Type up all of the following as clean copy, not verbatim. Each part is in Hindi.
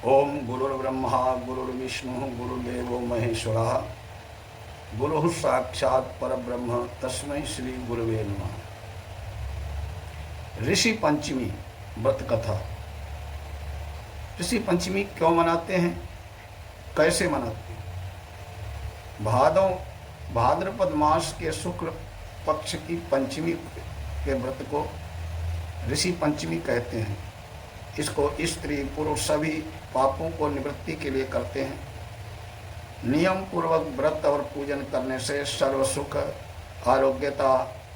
ओम गुरुर्ब्रह्मा गुरुर्विष्णु गुरुदेवो महेश्वरः गुरुः साक्षात् परब्रह्म तस्मै श्री गुरुवे नमः। ऋषि पंचमी व्रत कथा। ऋषि पंचमी क्यों मनाते हैं, कैसे मनाते हैं? भाद्रपद मास के शुक्ल पक्ष की पंचमी के व्रत को ऋषि पंचमी कहते हैं। इसको स्त्री पुरुष सभी पापों को निवृत्ति के लिए करते हैं। नियम पूर्वक व्रत और पूजन करने से सर्व सुख, आरोग्यता,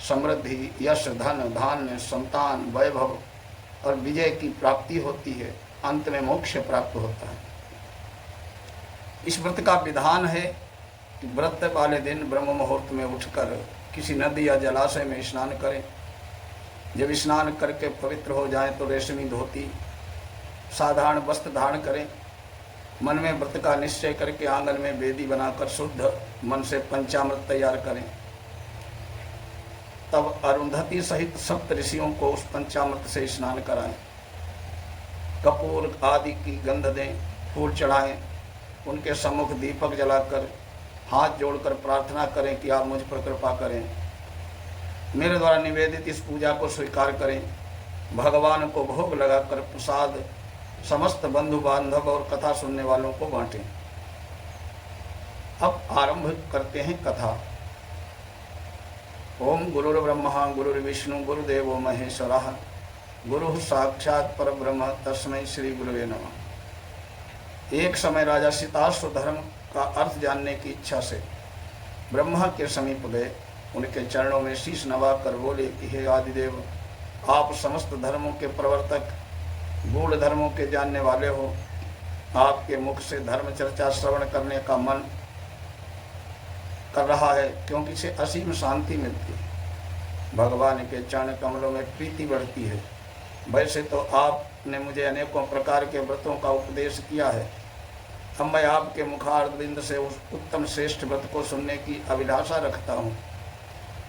समृद्धि, यश, धन, धान्य, संतान, वैभव और विजय की प्राप्ति होती है। अंत में मोक्ष प्राप्त होता है। इस व्रत का विधान है कि व्रत वाले दिन ब्रह्म मुहूर्त में उठकर किसी नदी या जलाशय में स्नान करें। जब स्नान करके पवित्र हो जाए तो रेशमी धोती, साधारण वस्त्र धारण करें। मन में व्रत का निश्चय करके आंगन में वेदी बनाकर शुद्ध मन से पंचामृत तैयार करें। तब अरुंधति सहित सप्त ऋषियों को उस पंचामृत से स्नान कराएं। कपूर आदि की गंध दें, फूल चढ़ाएं। उनके सम्मुख दीपक जलाकर हाथ जोड़कर प्रार्थना करें कि आप मुझ पर कृपा करें, मेरे द्वारा निवेदित इस पूजा को स्वीकार करें। भगवान को भोग लगाकर प्रसाद समस्त बंधु बांधव और कथा सुनने वालों को बांटें। अब आरंभ करते हैं कथा। ओम गुरुर्ब्रह्मा गुरुर्विष्णु गुरुदेवो महेश्वरः गुरुः साक्षात् परब्रह्म तस्मै श्री गुरुवे नमः। एक समय राजा सिताश्व धर्म का अर्थ जानने की इच्छा से ब्रह्मा के समीप गए। उनके चरणों में शीश नवाकर बोले कि हे आदिदेव, आप समस्त धर्मों के प्रवर्तक, गूढ़ धर्मों के जानने वाले हो। आपके मुख से धर्म चर्चा श्रवण करने का मन कर रहा है, क्योंकि इसे असीम शांति मिलती है। भगवान के चरण कमलों में प्रीति बढ़ती है। वैसे तो आपने मुझे अनेकों प्रकार के व्रतों का उपदेश किया है। अब मैं आपके मुखारविंद से उस उत्तम श्रेष्ठ व्रत को सुनने की अभिलाषा रखता हूँ,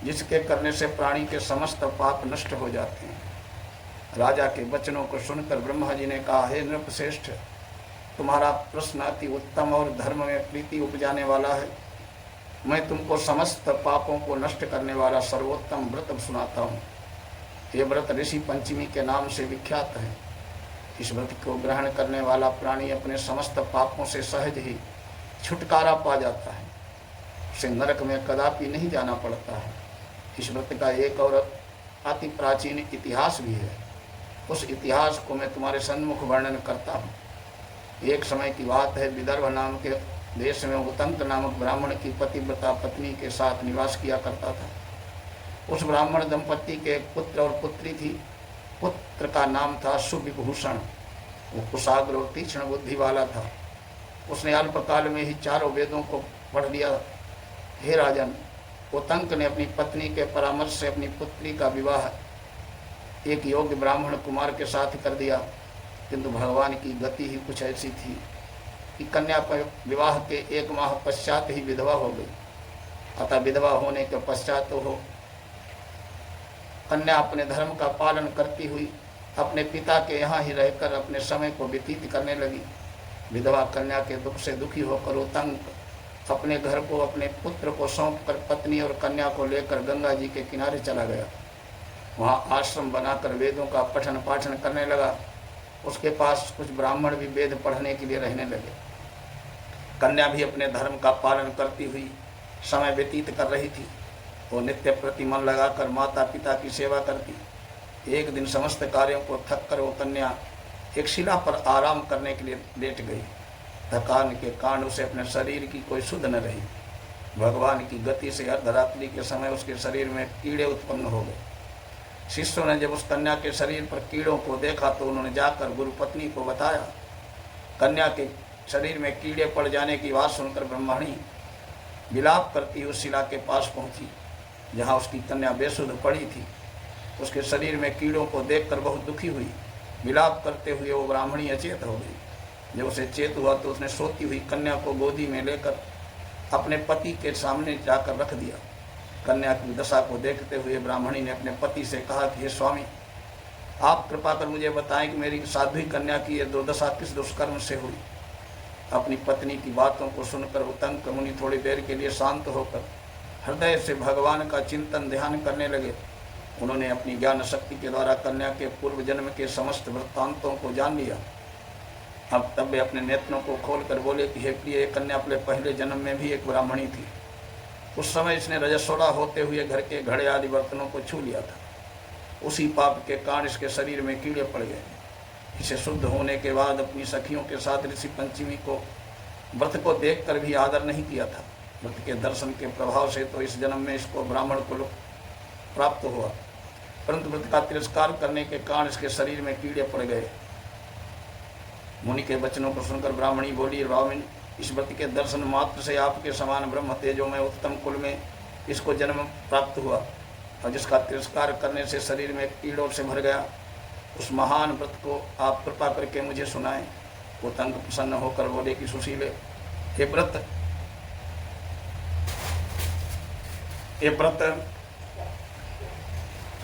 जिसके करने से प्राणी के समस्त पाप नष्ट हो जाते हैं। राजा के वचनों को सुनकर ब्रह्मा जी ने कहा, हे नृपश्रेष्ठ, तुम्हारा प्रश्न अति उत्तम और धर्म में प्रीति उपजाने वाला है। मैं तुमको समस्त पापों को नष्ट करने वाला सर्वोत्तम व्रत सुनाता हूँ। ये व्रत ऋषि पंचमी के नाम से विख्यात है। इस व्रत को ग्रहण करने वाला प्राणी अपने समस्त पापों से सहज ही छुटकारा पा जाता है। उसे नरक में कदापि नहीं जाना पड़ता है। इस व्रत का एक और अति प्राचीन इतिहास भी है। उस इतिहास को मैं तुम्हारे सन्मुख वर्णन करता हूँ। एक समय की बात है, विदर्भ नाम के देश में उतंक नामक ब्राह्मण की पतिव्रता पत्नी के साथ निवास किया करता था। उस ब्राह्मण दंपत्ति के एक पुत्र और पुत्री थी। पुत्र का नाम था सुविभूषण। वो कुशाग्र और तीक्ष्ण बुद्धि वाला था। उसने अल्पकाल में ही चारों वेदों को पढ़ लिया। हे राजन, उतंक ने अपनी पत्नी के परामर्श से अपनी पुत्री का विवाह एक योग्य ब्राह्मण कुमार के साथ कर दिया, किंतु भगवान की गति ही कुछ ऐसी थी कि कन्या पर विवाह के 1 माह पश्चात ही विधवा हो गई। अतः विधवा होने के पश्चात हो कन्या अपने धर्म का पालन करती हुई अपने पिता के यहाँ ही रहकर अपने समय को व्यतीत करने लगी। विधवा कन्या के दुख से दुखी होकर उतंक अपने घर को अपने पुत्र को सौंपकर पत्नी और कन्या को लेकर गंगा जी के किनारे चला गया। वहाँ आश्रम बनाकर वेदों का पठन पाठन करने लगा। उसके पास कुछ ब्राह्मण भी वेद पढ़ने के लिए रहने लगे। कन्या भी अपने धर्म का पालन करती हुई समय व्यतीत कर रही थी। वो नित्य प्रति मन लगाकर माता पिता की सेवा करती। एक दिन समस्त कार्यों को थक कर वो कन्या एक शिला पर आराम करने के लिए लेट गई। थकान के कारण उसे अपने शरीर की कोई सुध न रही। भगवान की गति से अर्धरात्रि के समय उसके शरीर में कीड़े उत्पन्न हो गए। शिष्यों ने जब उस कन्या के शरीर पर कीड़ों को देखा तो उन्होंने जाकर गुरु पत्नी को बताया। कन्या के शरीर में कीड़े पड़ जाने की बात सुनकर ब्रह्मणी विलाप करती उस शिला के पास पहुंची, जहां उसकी कन्या बेसुध पड़ी थी। उसके शरीर में कीड़ों को देखकर बहुत दुखी हुई। विलाप करते हुए वो ब्राह्मणी अचेत हो गई। जब उसे चेत हुआ तो उसने सोती हुई कन्या को गोदी में लेकर अपने पति के सामने जाकर रख दिया। कन्या की दशा को देखते हुए ब्राह्मणी ने अपने पति से कहा कि हे स्वामी, आप कृपा कर मुझे बताएं कि मेरी साध्वी कन्या की यह दुर्दशा किस दुष्कर्म से हुई। अपनी पत्नी की बातों को सुनकर उतंक मुनि थोड़ी देर के लिए शांत होकर हृदय से भगवान का चिंतन ध्यान करने लगे। उन्होंने अपनी ज्ञान शक्ति के द्वारा कन्या के पूर्व जन्म के समस्त वृत्तांतों को जान लिया। अब तब वे अपने नेत्रों को खोलकर बोले कि हे प्रिय, ये कन्या अपने पहले जन्म में भी एक ब्राह्मणी थी। उस समय इसने रजस्वला होते हुए घर के घड़े आदि बर्तनों को छू लिया था। उसी पाप के कारण इसके शरीर में कीड़े पड़ गए। इसे शुद्ध होने के बाद अपनी सखियों के साथ ऋषि पंचमी को व्रत को देखकर भी आदर नहीं किया था। व्रत के दर्शन के प्रभाव से तो इस जन्म में इसको ब्राह्मण कुल प्राप्त हुआ, परंतु व्रत का तिरस्कार करने के कारण इसके शरीर में कीड़े पड़ गए। मुनि के वचनों को सुनकर ब्राह्मणी बोली, ब्राह्मण, इस व्रत के दर्शन मात्र से आपके समान ब्रह्म तेजो में उत्तम कुल में इसको जन्म प्राप्त हुआ, और जिसका तिरस्कार करने से शरीर में कीड़ों से भर गया, उस महान व्रत को आप कृपा करके मुझे सुनाएं। उतंक प्रसन्न होकर बोले कि सुशीले, ये व्रत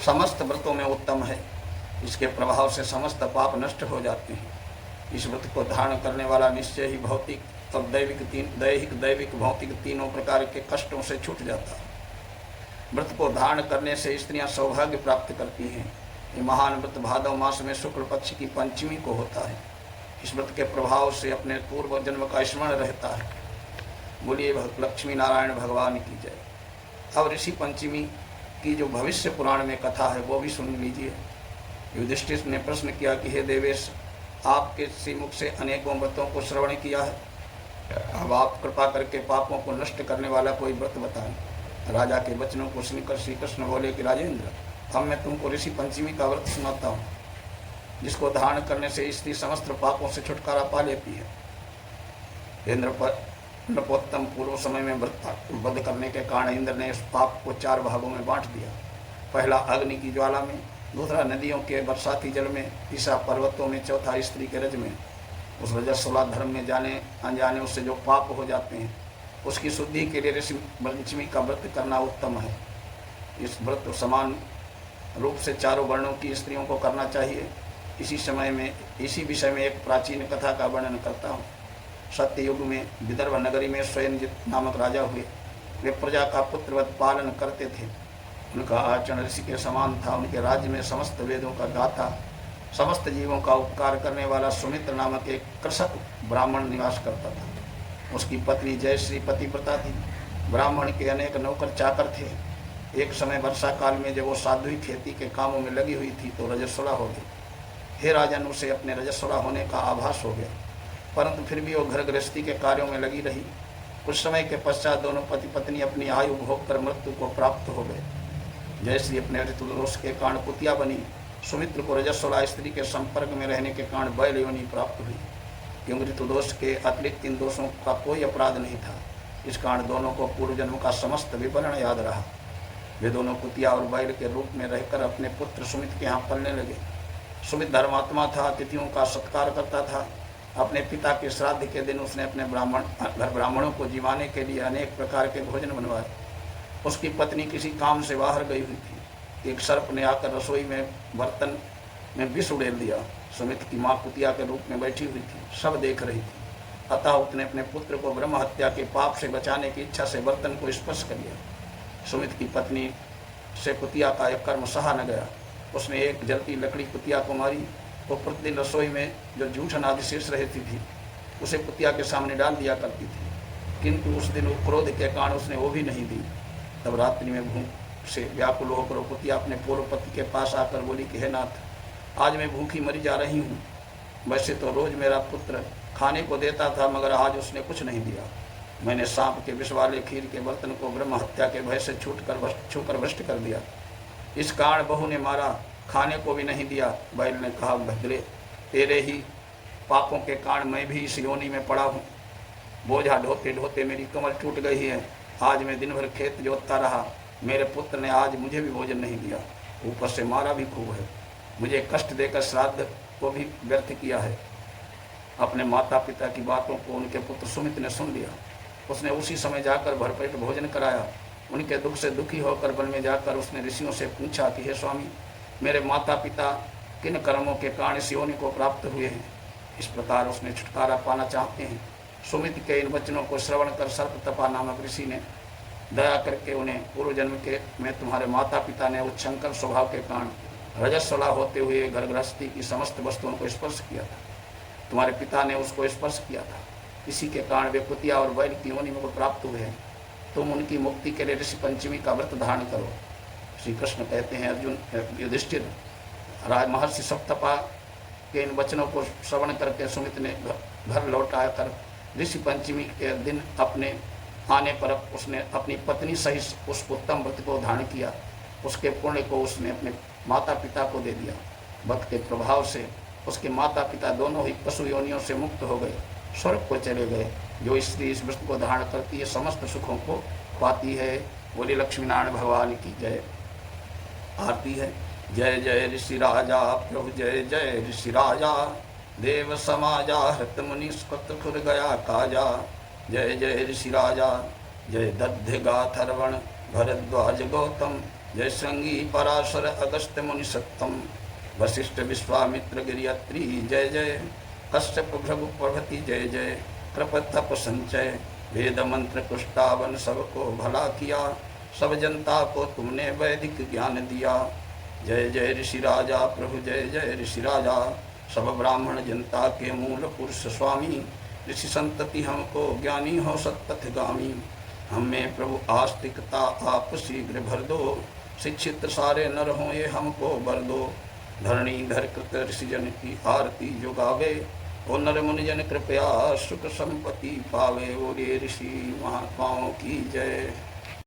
समस्त व्रतों में उत्तम है। इसके प्रभाव से समस्त पाप नष्ट हो जाते हैं। इस व्रत को धारण करने वाला निश्चय ही भौतिक और दैविक भौतिक तीनों प्रकार के कष्टों से छूट जाता है। व्रत को धारण करने से स्त्रियां सौभाग्य प्राप्त करती हैं। ये महान व्रत भादव मास में शुक्ल पक्ष की पंचमी को होता है। इस व्रत के प्रभाव से अपने पूर्व जन्म का स्मरण रहता है। बोलिए लक्ष्मी नारायण भगवान की जय। अब ऋषि पंचमी की जो भविष्य पुराण में कथा है वो भी सुन लीजिए। युधिष्ठिर ने प्रश्न किया कि हे देवेश, आपके श्रीमुख से अनेकों व्रतों को श्रवण किया है, अब आप कृपा करके पापों को नष्ट करने वाला कोई व्रत बताएं। राजा के वचनों को सुनकर श्री कृष्ण बोले कि राजेंद्र, अब मैं तुमको ऋषि पंचमी का व्रत सुनाता हूँ, जिसको धारण करने से स्त्री समस्त पापों से छुटकारा पा लेती है। नृपोत्तम पूर्व समय में वध करने के कारण इंद्र ने इस पाप को 4 भागों में बांट दिया। पहला अग्नि की ज्वाला में, दूसरा नदियों के बरसाती जल में, तीसरा पर्वतों में, चौथा स्त्री के रज में। उस रजस्वला धर्म में जाने अनजाने उससे जो पाप हो जाते हैं, उसकी शुद्धि के लिए ऋषि पंचमी का व्रत करना उत्तम है। इस व्रत को समान रूप से 4 वर्णों की स्त्रियों को करना चाहिए। इसी विषय में एक प्राचीन कथा का वर्णन करता हूँ। सत्य युग में विदर्भ नगरी में स्वयंजित नामक राजा हुए। वे प्रजा का पुत्रवत पालन करते थे। उनका आचरण ऋषि के समान था। उनके राज्य में समस्त वेदों का गाथा, समस्त जीवों का उपकार करने वाला सुमित्र नामक एक कृषक ब्राह्मण निवास करता था। उसकी पत्नी जयश्री पतिव्रता थी। ब्राह्मण के अनेक नौकर चाकर थे। एक समय वर्षा काल में जब वो साध्वी खेती के कामों में लगी हुई थी तो रजस्वला हो गई। हे राजन, उसे अपने रजस्वला होने का आभास हो गया, परंतु फिर भी वो घर गृहस्थी के कार्यों में लगी रही। कुछ समय के पश्चात दोनों पति पत्नी अपनी आयु भोग कर मृत्यु को प्राप्त हो गए। जयश्री अपने ऋतुदोष के कारण कुतिया बनी। सुमित्र को रजस्वला स्त्री के संपर्क में रहने के कारण बैल योनि प्राप्त हुई, क्योंकि ऋतुदोष के अतिरिक्त इन दोषों का कोई अपराध नहीं था। इस कारण दोनों को पूर्व जन्म का समस्त विवरण याद रहा। वे दोनों कुतिया और बैल के रूप में रहकर अपने पुत्र सुमित के यहाँ पलने लगे। सुमित धर्मात्मा था, अतिथियों का सत्कार करता था। अपने पिता के श्राद्ध के दिन उसने अपने ब्राह्मणों को जीवाने के लिए अनेक प्रकार के भोजन बनवाए। उसकी पत्नी किसी काम से बाहर गई हुई थी। एक सर्प ने आकर रसोई में बर्तन में विष उड़ेल दिया। सुमित की माँ कुतिया के रूप में बैठी हुई थी, सब देख रही थी। अतः उसने अपने पुत्र को ब्रह्म हत्या के पाप से बचाने की इच्छा से बर्तन को स्पर्श कर लिया। सुमित की पत्नी से कुतिया का एक कर्म सहा न गया। उसने एक जलती लकड़ी कुतिया को मारी। वो प्रतिदिन रसोई में जो जूठन आदि शेष रहती थी उसे कुतिया के सामने डाल दिया करती थी, किंतु उस दिन वो क्रोध के कारण उसने वो भी नहीं दी। तब रात्रि में भूख से व्याकुल होकर कुतिया अपने पूर्व पति के पास आकर बोली कि हे नाथ, आज मैं भूखी मरी जा रही हूँ। वैसे तो रोज मेरा पुत्र खाने को देता था, मगर आज उसने कुछ नहीं दिया। मैंने सांप के विष वाले खीर के बर्तन को ब्रह्म हत्या के भय से छूकर भ्रष्ट कर दिया। इस कारण बहू ने मारा, खाने को भी नहीं दिया। बैल ने कहा, भद्रे, तेरे ही पापों के कारण मैं भी इस योनि में पड़ा हूँ। बोझा ढोते ढोते मेरी कमर टूट गई है। आज मैं दिन भर खेत जोतता रहा, मेरे पुत्र ने आज मुझे भी भोजन नहीं दिया, ऊपर से मारा भी खूब है। मुझे कष्ट देकर श्राद्ध को भी व्यर्थ किया है। अपने माता पिता की बातों को उनके पुत्र सुमित ने सुन लिया। उसने उसी समय जाकर भरपेट भोजन कराया। उनके दुख से दुखी होकर वन में जाकर उसने ऋषियों से पूछा कि हे स्वामी, मेरे माता पिता किन कर्मों के कारण इस योनि को प्राप्त हुए हैं। इस प्रकार उसने छुटकारा पाना चाहते हैं। सुमित के इन वचनों को श्रवण कर सर्पतपा नामक ऋषि ने दया करके उन्हें पूर्व जन्म के में तुम्हारे माता पिता ने उच्छृंखल स्वभाव के कारण रजस्वला होते हुए घर गृहस्थी की समस्त वस्तुओं को स्पर्श किया था। तुम्हारे पिता ने उसको स्पर्श किया था, इसी के कारण वे कुतिया और बैल की योनि में प्राप्त हुए हैं। तुम उनकी मुक्ति के लिए ऋषि पंचमी का व्रत धारण करो। श्री कृष्ण कहते हैं अर्जुन युधिष्ठिर, राज महर्षि सप्तपा के इन वचनों को श्रवण करके सुमित ने घर लौट आकर ऋषि पंचमी के दिन अपने आने पर उसने अपनी पत्नी सहित उस उत्तम व्रत को धारण किया। उसके पुण्य को उसने अपने माता पिता को दे दिया। व्रत के प्रभाव से उसके माता पिता दोनों ही पशु योनियों से मुक्त हो गए, स्वर्ग को चले गए। जो स्त्री इस व्रत को धारण करती है समस्त सुखों को पाती है। बोले लक्ष्मी नारायण भगवान की जय। आरती है। जय जय ऋषि राजा प्रभु जय जय ऋषि राजा, देव समाजा हृत मुनि स्कृत खुर गया काजा। जय जय ऋषि राजा, जय दध्य गाथर्वण भरद्वाज गौतम, जय श्रृंगी पराशर अगस्त्य मुनि सत्तम, वशिष्ठ विश्वामित्र गिरियत्री जय जय, कश्यप भृगु प्रभृति जय जय, कृप तप संचय वेद मंत्र कुष्ठावन सबको भला किया, सब जनता को तुमने वैदिक ज्ञान दिया। जय जय ऋषि राजा प्रभु जय जय ऋषि राजा, सब ब्राह्मण जनता के मूल पुरुष स्वामी, ऋषि संतति हमको ज्ञानी हो सत्पथगामी। हमें प्रभु आस्तिकता आप शीघ्र भर दो, शिक्षित सारे नर हों ये हमको बर दो। धरणी धर कृत ऋषि जन की आरती जो गावे, ओ नर मुनि जन कृपया सुख संपत्ति पावे। बोलिए ऋषि महात्माओं की जय।